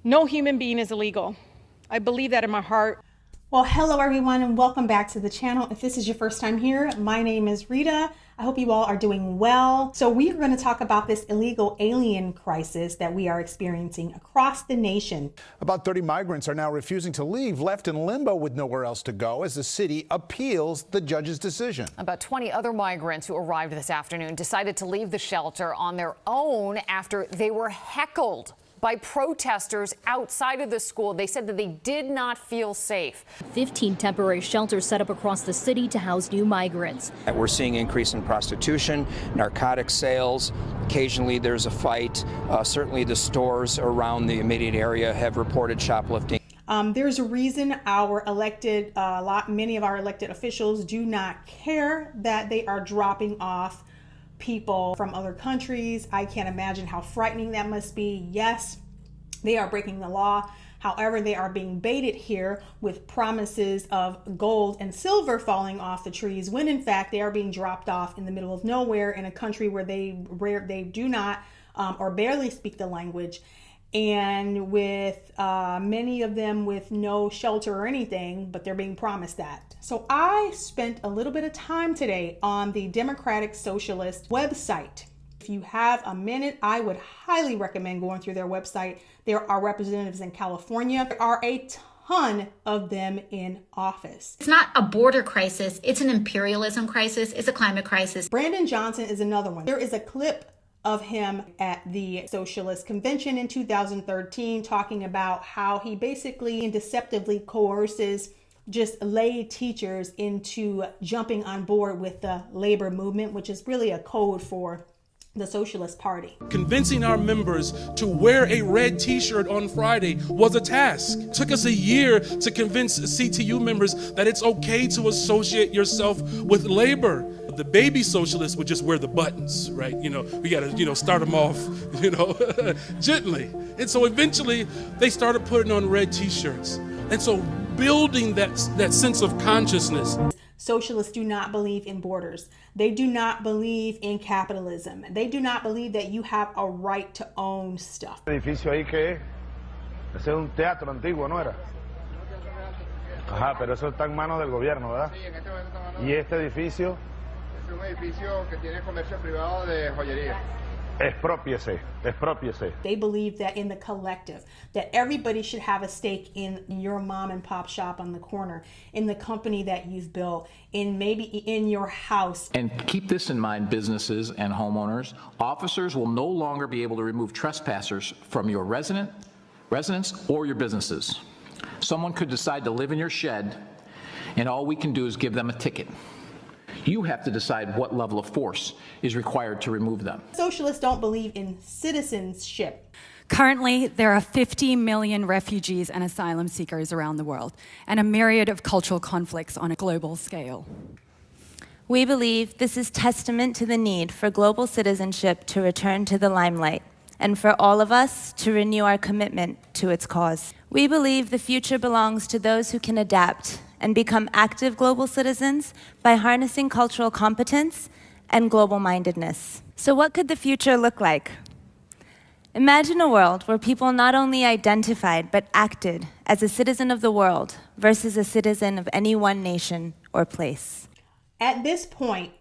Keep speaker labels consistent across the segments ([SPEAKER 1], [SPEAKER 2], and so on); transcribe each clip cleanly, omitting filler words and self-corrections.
[SPEAKER 1] No human being is illegal. I believe that in my heart.
[SPEAKER 2] Well, hello everyone and welcome back to the channel. If this is your first time here, my name is Rita. I hope you all are doing well. So we are going to talk about this illegal alien crisis that we are experiencing across the nation.
[SPEAKER 3] About 30 migrants are now refusing to leave, left in limbo with nowhere else to go as the city appeals the judge's decision.
[SPEAKER 4] About 20 other migrants who arrived this afternoon decided to leave the shelter on their own after they were heckled by protesters outside of the school. They said that they did not feel safe.
[SPEAKER 5] 15 temporary shelters set up across the city to house new migrants.
[SPEAKER 6] We're seeing increase in prostitution, narcotic sales. Occasionally there's a fight. Certainly the stores around the immediate area have reported shoplifting.
[SPEAKER 2] There's a reason our many of our elected officials do not care that they are dropping off people from other countries. I can't imagine how frightening that must be. Yes, they are breaking the law. However, they are being baited here with promises of gold and silver falling off the trees when in fact they are being dropped off in the middle of nowhere in a country where they do not or barely speak the language, and with many of them with no shelter or anything, but they're being promised that. So I spent a little bit of time today on the Democratic Socialist website. If you have a minute, I would highly recommend going through their website. There are representatives in California. There are a ton of them in office.
[SPEAKER 7] It's not a border crisis. It's an imperialism crisis. It's a climate crisis.
[SPEAKER 2] Brandon Johnson is another one. There is a clip of him at the Socialist Convention in 2013 talking about how he basically and deceptively coerces just lay teachers into jumping on board with the labor movement, which is really a code for the Socialist Party.
[SPEAKER 8] Convincing our members to wear a red t-shirt on Friday was a task. It took us a year to convince CTU members that it's okay to associate yourself with labor. The baby socialists would just wear the buttons, right? We gotta, start them off, gently. And so eventually they started putting on red t-shirts. And so building that sense of consciousness.
[SPEAKER 2] Socialists do not believe in borders. They do not believe in capitalism. They do not believe that you have a right to own stuff.
[SPEAKER 9] Edificio ahí que ese es un teatro antiguo, ¿no era? Ajá, pero eso está en manos del gobierno, ¿verdad?
[SPEAKER 10] Sí, en este momento está en manos.
[SPEAKER 9] ¿Y este edificio?
[SPEAKER 10] Es un edificio que tiene comercio privado de joyería.
[SPEAKER 9] Expropiese.
[SPEAKER 2] They believe that in the collective, that everybody should have a stake in your mom and pop shop on the corner, in the company that you've built, in maybe in your house.
[SPEAKER 11] And keep this in mind, businesses and homeowners. Officers will no longer be able to remove trespassers from your residence or your businesses. Someone could decide to live in your shed, and all we can do is give them a ticket. You have to decide what level of force is required to remove them.
[SPEAKER 2] Socialists don't believe in citizenship.
[SPEAKER 12] Currently, there are 50 million refugees and asylum seekers around the world, and a myriad of cultural conflicts on a global scale.
[SPEAKER 13] We believe this is testament to the need for global citizenship to return to the limelight, and for all of us to renew our commitment to its cause. We believe the future belongs to those who can adapt and become active global citizens by harnessing cultural competence and global-mindedness. So what could the future look like? Imagine a world where people not only identified but acted as a citizen of the world versus a citizen of any one nation or place.
[SPEAKER 2] At this point,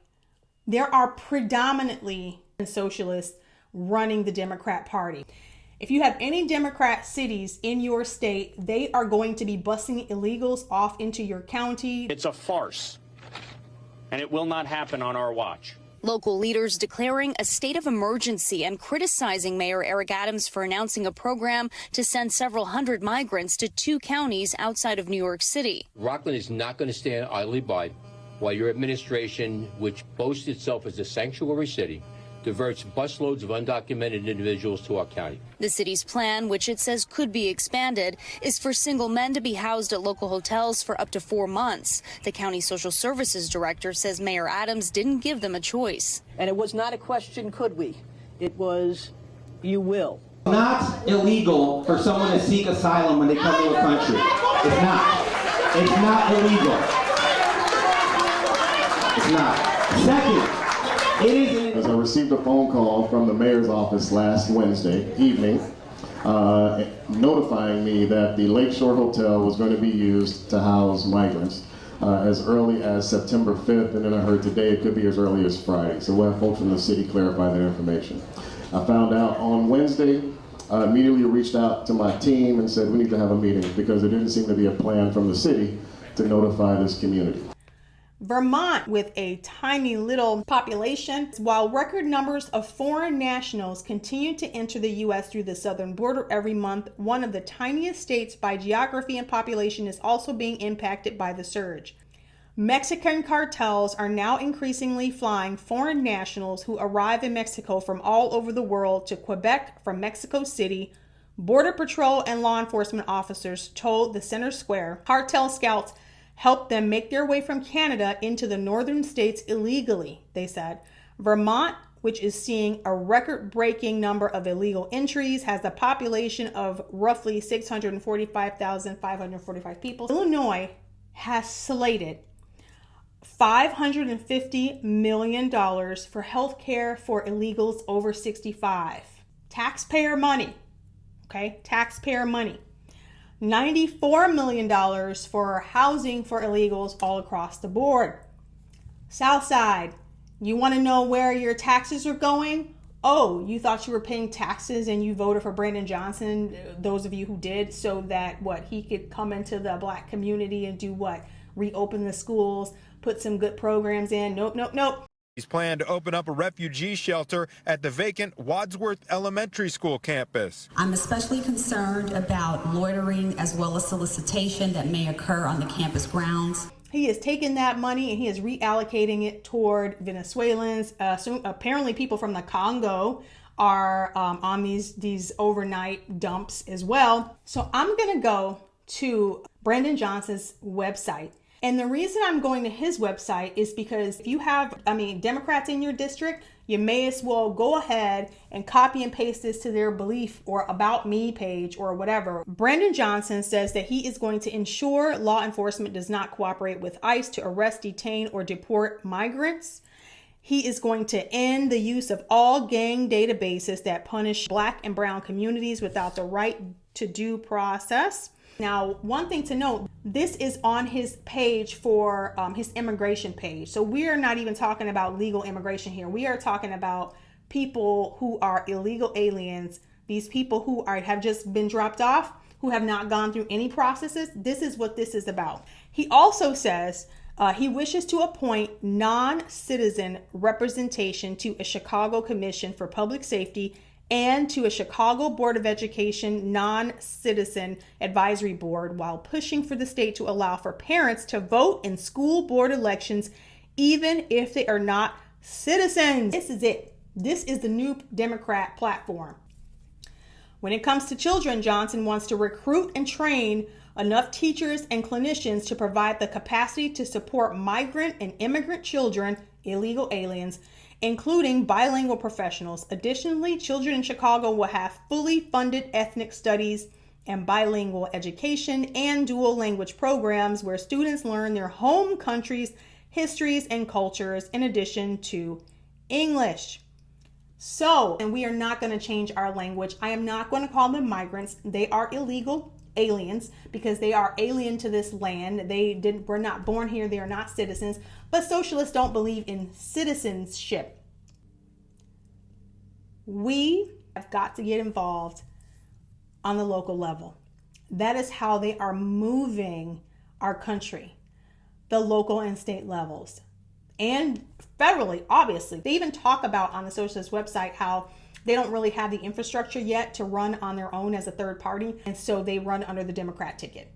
[SPEAKER 2] there are predominantly socialists running the Democrat Party. If you have any Democrat cities in your state, they are going to be busing illegals off into your county.
[SPEAKER 14] It's a farce, and it will not happen on our watch.
[SPEAKER 15] Local leaders declaring a state of emergency and criticizing Mayor Eric Adams for announcing a program to send several hundred migrants to 2 counties outside of New York City.
[SPEAKER 16] Rockland is not going to stand idly by while your administration, which boasts itself as a sanctuary city, diverts busloads of undocumented individuals to our county.
[SPEAKER 15] The city's plan, which it says could be expanded, is for single men to be housed at local hotels for up to 4 months. The county social services director says Mayor Adams didn't give them a choice.
[SPEAKER 17] And it was not a question, could we? It was, you will.
[SPEAKER 18] Not illegal for someone to seek asylum when they come to a country. It's not. It's not illegal. It's not. Second,
[SPEAKER 19] As I received a phone call from the mayor's office last Wednesday evening notifying me that the Lakeshore Hotel was going to be used to house migrants as early as September 5th, and then I heard today it could be as early as Friday. So we'll have folks from the city clarify that information. I found out on Wednesday. I immediately reached out to my team and said we need to have a meeting because there didn't seem to be a plan from the city to notify this community.
[SPEAKER 2] Vermont, with a tiny little population, while record numbers of foreign nationals continue to enter the U.S. through the southern border every month, one of the tiniest states by geography and population is also being impacted by the surge. Mexican cartels are now increasingly flying foreign nationals who arrive in Mexico from all over the world to Quebec from Mexico City. Border Patrol and law enforcement officers told the Center Square cartel scouts helped them make their way from Canada into the northern states illegally, they said. Vermont, which is seeing a record-breaking number of illegal entries, has a population of roughly 645,545 people. Illinois has slated $550 million for health care for illegals over 65. Taxpayer money, okay? Taxpayer money. $94 million for housing for illegals all across the board. Southside, you want to know where your taxes are going? Oh, you thought you were paying taxes and you voted for Brandon Johnson, those of you who did, so that he could come into the black community and do what? Reopen the schools, put some good programs in. Nope, nope, nope.
[SPEAKER 20] He's planned to open up a refugee shelter at the vacant Wadsworth Elementary School campus.
[SPEAKER 21] I'm especially concerned about loitering as well as solicitation that may occur on the campus grounds.
[SPEAKER 2] He has taken that money and he is reallocating it toward Venezuelans. Apparently people from the Congo are on these overnight dumps as well. So I'm going to go to Brandon Johnson's website. And the reason I'm going to his website is because if you have, Democrats in your district, you may as well go ahead and copy and paste this to their belief or about me page or whatever. Brandon Johnson says that he is going to ensure law enforcement does not cooperate with ICE to arrest, detain, or deport migrants. He is going to end the use of all gang databases that punish Black and brown communities without the right to due process. Now, one thing to note, this is on his page for his immigration page. So we are not even talking about legal immigration here. We are talking about people who are illegal aliens, these people who have just been dropped off, who have not gone through any processes. This is what this is about. He also says he wishes to appoint non-citizen representation to a Chicago Commission for Public Safety and to a Chicago Board of Education non-citizen advisory board, while pushing for the state to allow for parents to vote in school board elections even if they are not citizens. This is it. This is the new Democrat platform. When it comes to children, Johnson wants to recruit and train enough teachers and clinicians to provide the capacity to support migrant and immigrant children, illegal aliens, including bilingual professionals. Additionally, children in Chicago will have fully funded ethnic studies and bilingual education and dual language programs where students learn their home country's histories and cultures in addition to English. So, and we are not going to change our language. I am not going to call them migrants. They are illegal aliens because they are alien to this land. We're not born here. They are not citizens. But socialists don't believe in citizenship. We have got to get involved on the local level. That is how they are moving our country, the local and state levels, and federally, obviously. They even talk about on the Socialist website how they don't really have the infrastructure yet to run on their own as a third party, and so they run under the Democrat ticket.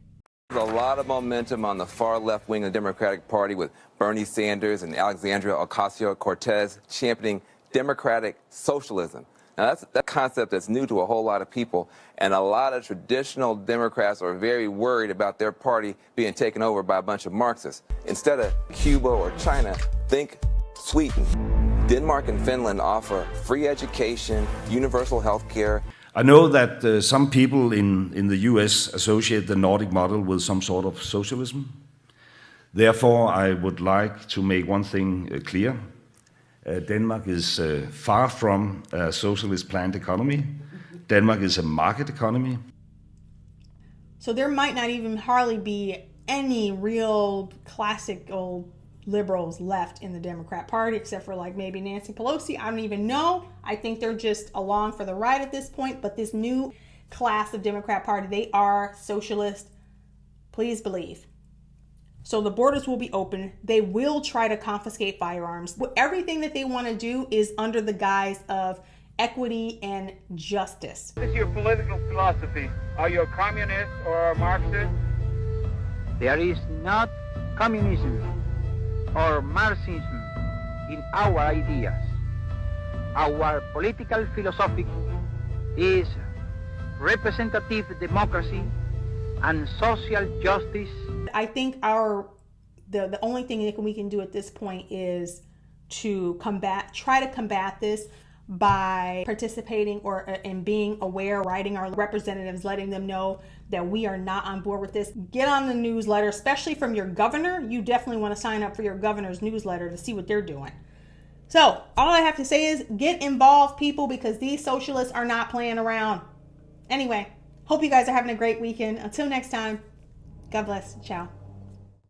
[SPEAKER 22] There's a lot of momentum on the far left wing of the Democratic Party with Bernie Sanders and Alexandria Ocasio-Cortez championing democratic socialism. Now, that's a concept that's new to a whole lot of people, and a lot of traditional Democrats are very worried about their party being taken over by a bunch of Marxists. Instead of Cuba or China, think Sweden. Denmark and Finland offer free education, universal health care.
[SPEAKER 23] I know that some people in the US associate the Nordic model with some sort of socialism. Therefore, I would like to make one thing clear. Denmark is far from a socialist planned economy. Denmark is a market economy.
[SPEAKER 2] So there might not even hardly be any real classic old liberals left in the Democrat Party, except for like maybe Nancy Pelosi. I don't even know. I think they're just along for the ride at this point. But this new class of Democrat Party, they are socialist. Please believe. So the borders will be open. They will try to confiscate firearms. Everything that they want to do is under the guise of equity and justice.
[SPEAKER 10] What is your political philosophy? Are you a communist or a Marxist?
[SPEAKER 1] There is not communism or Marxism in our ideas. Our political philosophy is representative democracy and social justice.
[SPEAKER 2] I think the only thing that we can do at this point is to try to combat this by participating and being aware, writing our representatives, letting them know that we are not on board with this. Get on the newsletter, especially from your governor. You definitely want to sign up for your governor's newsletter to see what they're doing. So all I have to say is get involved, people, because these socialists are not playing around. Anyway, hope you guys are having a great weekend. Until next time, God bless. Ciao.